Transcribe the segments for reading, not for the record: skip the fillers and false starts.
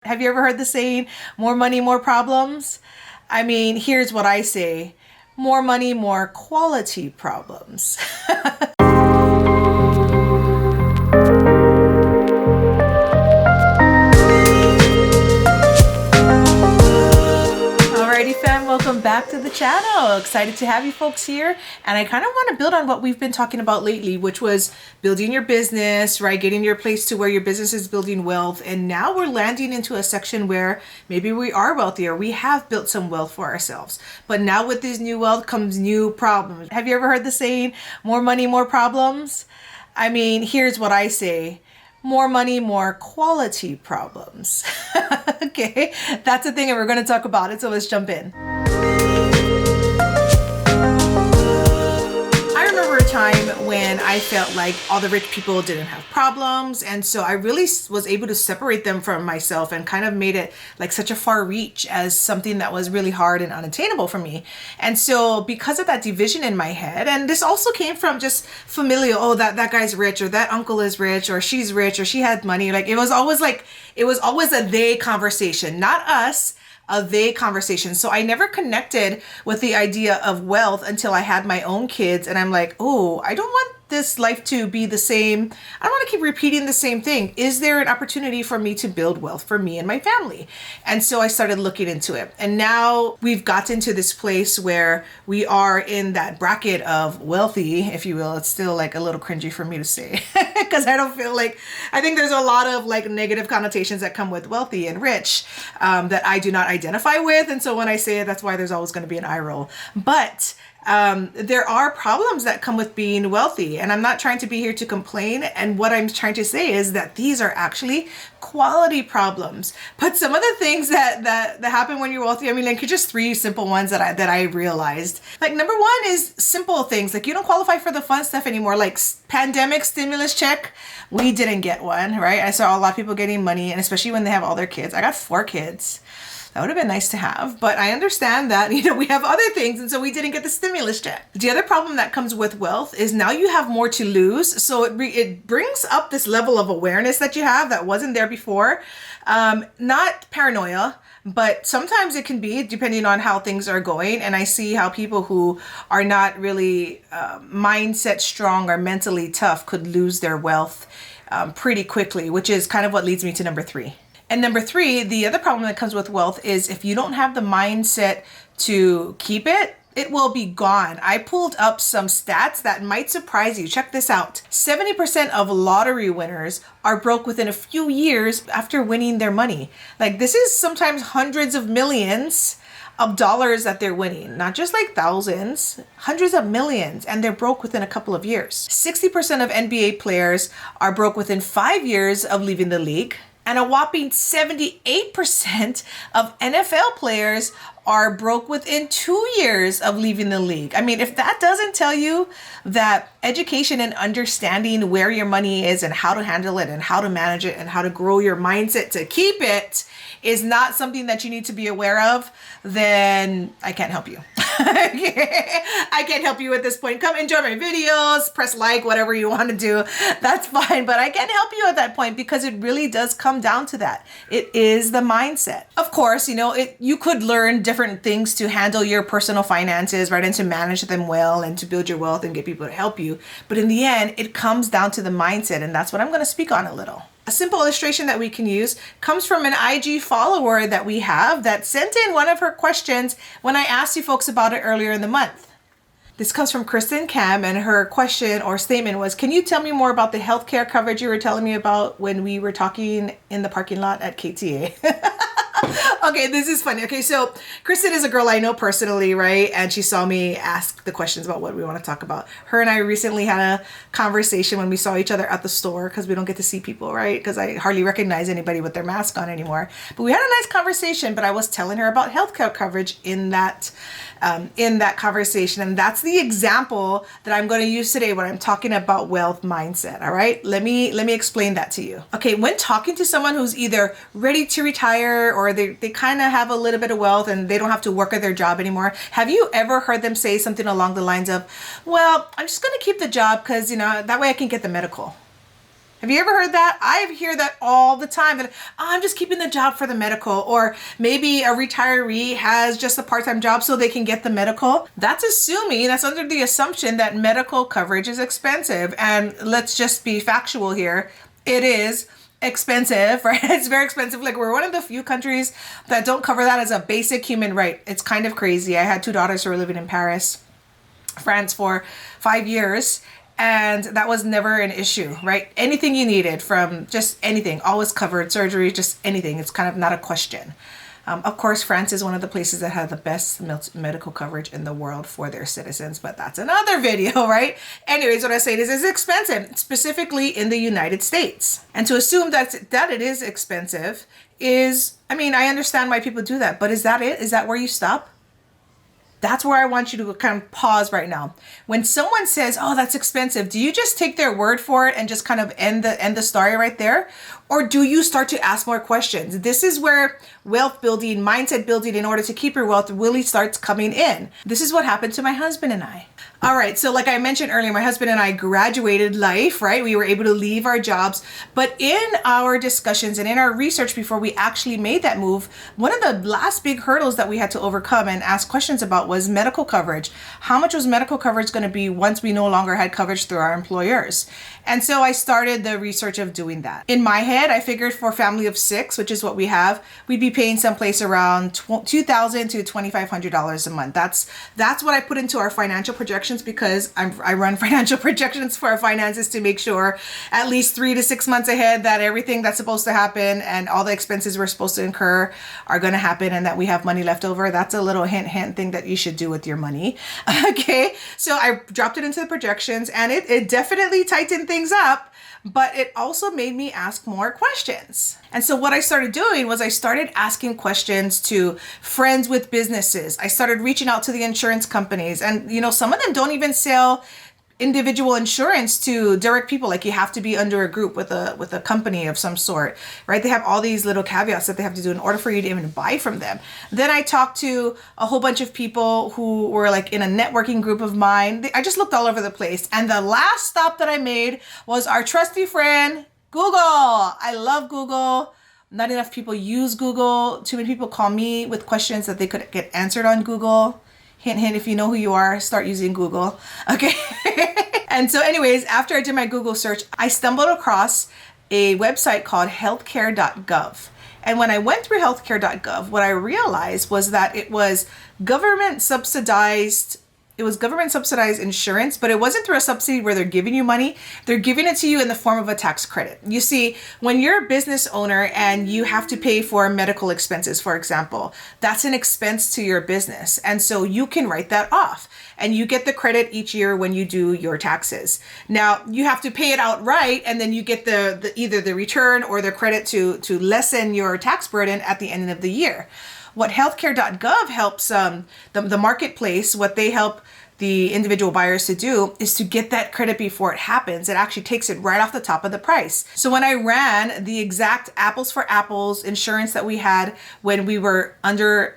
Have you ever heard the saying, more money, more problems? I mean, here's what I say, more money, more quality problems. Alrighty fam, welcome back to the channel. Excited to have you folks here. And I kind of want to build on what we've been talking about lately, which was building your business, right? Getting your place to where your business is building wealth. And now we're landing into a section where maybe we are wealthier. We have built some wealth for ourselves. But now with this new wealth comes new problems. Have you ever heard the saying, more money, more problems? I mean, here's what I say. More money, more quality problems. Okay, that's the thing, and we're going to talk about it. So let's jump in. I remember a time when I felt like all the rich people didn't have problems, and so I really was able to separate them from myself and kind of made it like such a far reach as something that was really hard and unattainable for me. And so because of that division in my head, and this also came from just familial, oh, that guy's rich, or that uncle is rich, or she's rich, or she had money. Like it was always a they conversation, not us, a they conversation. So I never connected with the idea of wealth until I had my own kids. And I'm like, oh, I don't want this life to be the same. I don't want to keep repeating the same thing. Is there an opportunity for me to build wealth for me and my family? And so I started looking into it. And now we've gotten to this place where we are in that bracket of wealthy, if you will. It's still like a little cringy for me to say because I don't feel like, I think there's a lot of like negative connotations that come with wealthy and rich that I do not identify with. And so when I say it, that's why there's always going to be an eye roll. But there are problems that come with being wealthy, and I'm not trying to be here to complain. And what I'm trying to say is that these are actually quality problems. But some of the things that happen when you're wealthy, I mean, like just three simple ones that I realized. Like number one is simple things, like you don't qualify for the fun stuff anymore, like pandemic stimulus check. We didn't get one, right? I saw a lot of people getting money, and especially when they have all their kids. I got 4 kids. That would have been nice to have, but I understand that, we have other things, and so we didn't get the stimulus check. The other problem that comes with wealth is now you have more to lose, so it brings up this level of awareness that you have that wasn't there before. Not paranoia, but sometimes it can be, depending on how things are going. And I see how people who are not really mindset strong or mentally tough could lose their wealth pretty quickly, which is kind of what leads me to number 3. And number 3, the other problem that comes with wealth is if you don't have the mindset to keep it, it will be gone. I pulled up some stats that might surprise you. Check this out. 70% of lottery winners are broke within a few years after winning their money. Like this is sometimes hundreds of millions of dollars that they're winning, not just like thousands, hundreds of millions, and they're broke within a couple of years. 60% of NBA players are broke within 5 years of leaving the league. And a whopping 78% of NFL players are broke within 2 years of leaving the league. I mean, if that doesn't tell you that education and understanding where your money is and how to handle it and how to manage it and how to grow your mindset to keep it is not something that you need to be aware of, then I can't help you. I can't help you at this point. Come enjoy my videos, press like, whatever you want to do. That's fine. But I can't help you at that point because it really does come down to that. It is the mindset. Of course, you could learn different things to handle your personal finances, right? And to manage them well and to build your wealth and get people to help you. But in the end, it comes down to the mindset. And that's what I'm going to speak on a little. A simple illustration that we can use comes from an IG follower that we have that sent in one of her questions when I asked you folks about it earlier in the month. This comes from Kristen Cam, and her question or statement was, can you tell me more about the healthcare coverage you were telling me about when we were talking in the parking lot at KTA? Okay, this is funny. Okay, so Kristen is a girl I know personally, right? And she saw me ask the questions about what we want to talk about. Her and I recently had a conversation when we saw each other at the store because we don't get to see people, right? Because I hardly recognize anybody with their mask on anymore. But we had a nice conversation, but I was telling her about healthcare coverage in that conversation. And that's the example that I'm going to use today when I'm talking about wealth mindset. All right, let me explain that to you. Okay, when talking to someone who's either ready to retire or they kind of have a little bit of wealth and they don't have to work at their job anymore, have you ever heard them say something along the lines of, well, I'm just going to keep the job because, that way I can get the medical? Have you ever heard that? I hear that all the time. That I'm just keeping the job for the medical, or maybe a retiree has just a part-time job so they can get the medical. That's under the assumption that medical coverage is expensive. And let's just be factual here. It is expensive, right? It's very expensive. Like, we're one of the few countries that don't cover that as a basic human right. It's kind of crazy. I had two daughters who were living in Paris, France for 5 years. And that was never an issue, right? Anything you needed, from just anything, always covered, surgery, just anything. It's kind of not a question. Of course, France is one of the places that have the best medical coverage in the world for their citizens, but that's another video, right? Anyways, what I say is it's expensive, specifically in the United States. And to assume that it is expensive is, I mean, I understand why people do that, but is that it? Is that where you stop? That's where I want you to kind of pause right now. When someone says, "Oh, that's expensive," do you just take their word for it and just kind of end the story right there? Or do you start to ask more questions? This is where wealth building, mindset building in order to keep your wealth really starts coming in. This is what happened to my husband and I. All right, so like I mentioned earlier, my husband and I graduated life, right? We were able to leave our jobs. But in our discussions and in our research before we actually made that move, one of the last big hurdles that we had to overcome and ask questions about was medical coverage. How much was medical coverage going to be once we no longer had coverage through our employers? And so I started the research of doing that. In my head, I figured for a family of 6, which is what we have, we'd be paying someplace around $2,000 to $2,500 a month. That's what I put into our financial projections, because I run financial projections for our finances to make sure at least 3 to 6 months ahead that everything that's supposed to happen and all the expenses we're supposed to incur are going to happen, and that we have money left over. That's a little hint thing that you should do with your money. Okay, so I dropped it into the projections, and it definitely tightened things up, but it also made me ask more questions. And so what I started doing was I started asking questions to friends with businesses. I started reaching out to the insurance companies, and some of them don't even sell individual insurance to direct people. Like, you have to be under a group with a company of some sort, right? They have all these little caveats that they have to do in order for you to even buy from them. Then I talked to a whole bunch of people who were like in a networking group of mine. I just looked all over the place. And the last stop that I made was our trusty friend, Google. I love Google. Not enough people use Google. Too many people call me with questions that they could get answered on Google. Hint, hint, if you know who you are, start using Google. Okay. And so anyways, after I did my Google search, I stumbled across a website called healthcare.gov. And when I went through healthcare.gov, what I realized was that it was government subsidized insurance, but it wasn't through a subsidy where they're giving you money. They're giving it to you in the form of a tax credit. You see, when you're a business owner and you have to pay for medical expenses, for example, that's an expense to your business. And so you can write that off, and you get the credit each year when you do your taxes. Now, you have to pay it outright, and then you get the either the return or the credit to lessen your tax burden at the end of the year. What healthcare.gov helps the marketplace, what they help the individual buyers to do is to get that credit before it happens. It actually takes it right off the top of the price. So when I ran the exact apples for apples insurance that we had when we were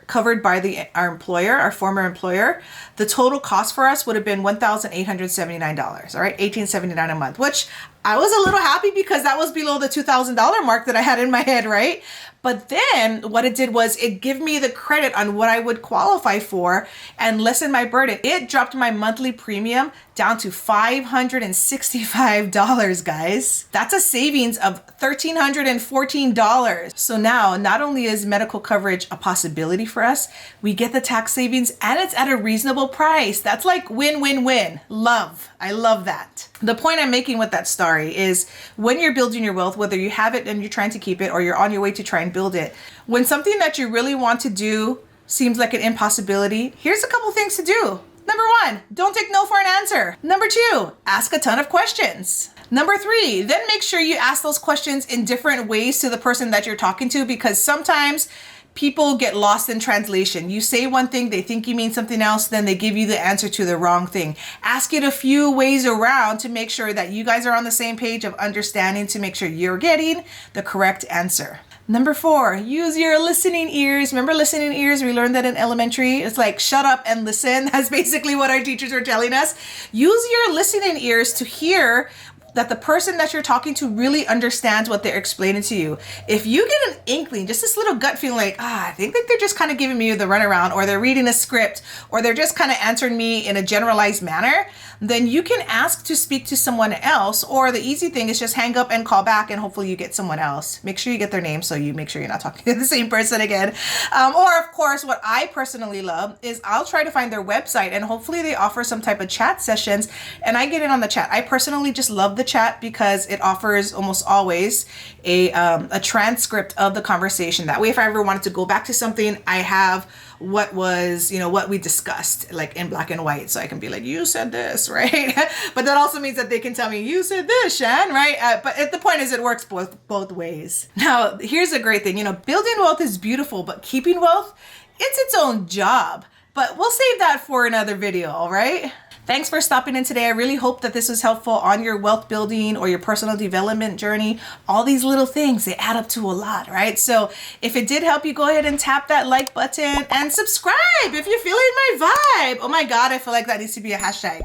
covered by our employer, our former employer, the total cost for us would have been $1,879, all right, $1,879 a month, which I was a little happy because that was below the $2,000 mark that I had in my head, right? But then what it did was it gave me the credit on what I would qualify for and lessen my burden. It dropped my monthly premium down to $565, guys. That's a savings of $1,314. So now, not only is medical coverage a possibility for us, we get the tax savings and it's at a reasonable price. That's like win, win, win. Love. I love that. The point I'm making with that story is when you're building your wealth, whether you have it and you're trying to keep it or you're on your way to try and build it, when something that you really want to do seems like an impossibility, here's a couple things to do. Number 1, don't take no for an answer. Number 2, ask a ton of questions. Number 3, then make sure you ask those questions in different ways to the person that you're talking to, because sometimes people get lost in translation. You say one thing, they think you mean something else, then they give you the answer to the wrong thing. Ask it a few ways around to make sure that you guys are on the same page of understanding, to make sure you're getting the correct answer. Number 4, use your listening ears. Remember listening ears? We learned that in elementary. It's like shut up and listen. That's basically what our teachers were telling us. Use your listening ears to hear that the person that you're talking to really understands what they're explaining to you. If you get an inkling, just this little gut feeling like, I think that they're just kind of giving me the runaround, or they're reading a script, or they're just kind of answering me in a generalized manner, then you can ask to speak to someone else, or the easy thing is just hang up and call back, and hopefully you get someone else. Make sure you get their name so you make sure you're not talking to the same person again. Or of course, what I personally love is I'll try to find their website, and hopefully they offer some type of chat sessions, and I get in on the chat. I personally just love the chat because it offers almost always a transcript of the conversation. That way, if I ever wanted to go back to something, I have what was, what we discussed, like in black and white, so I can be like, you said this, right? But that also means that they can tell me, you said this, Shan, right? But the point is, it works both ways. Now, here's a great thing. Building wealth is beautiful, but keeping wealth, it's its own job. But we'll save that for another video, all right? Thanks for stopping in today. I really hope that this was helpful on your wealth building or your personal development journey. All these little things, they add up to a lot, right? So if it did help you, go ahead and tap that like button and subscribe if you're feeling my vibe. Oh my God, I feel like that needs to be a hashtag.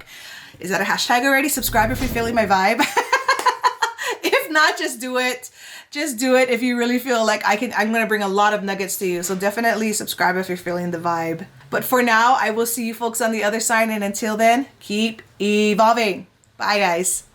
Is that a hashtag already? Subscribe if you're feeling my vibe. If not, just do it. Just do it if you really feel like I'm going to bring a lot of nuggets to you. So definitely subscribe if you're feeling the vibe. But for now, I will see you folks on the other side. And until then, keep evolving. Bye, guys.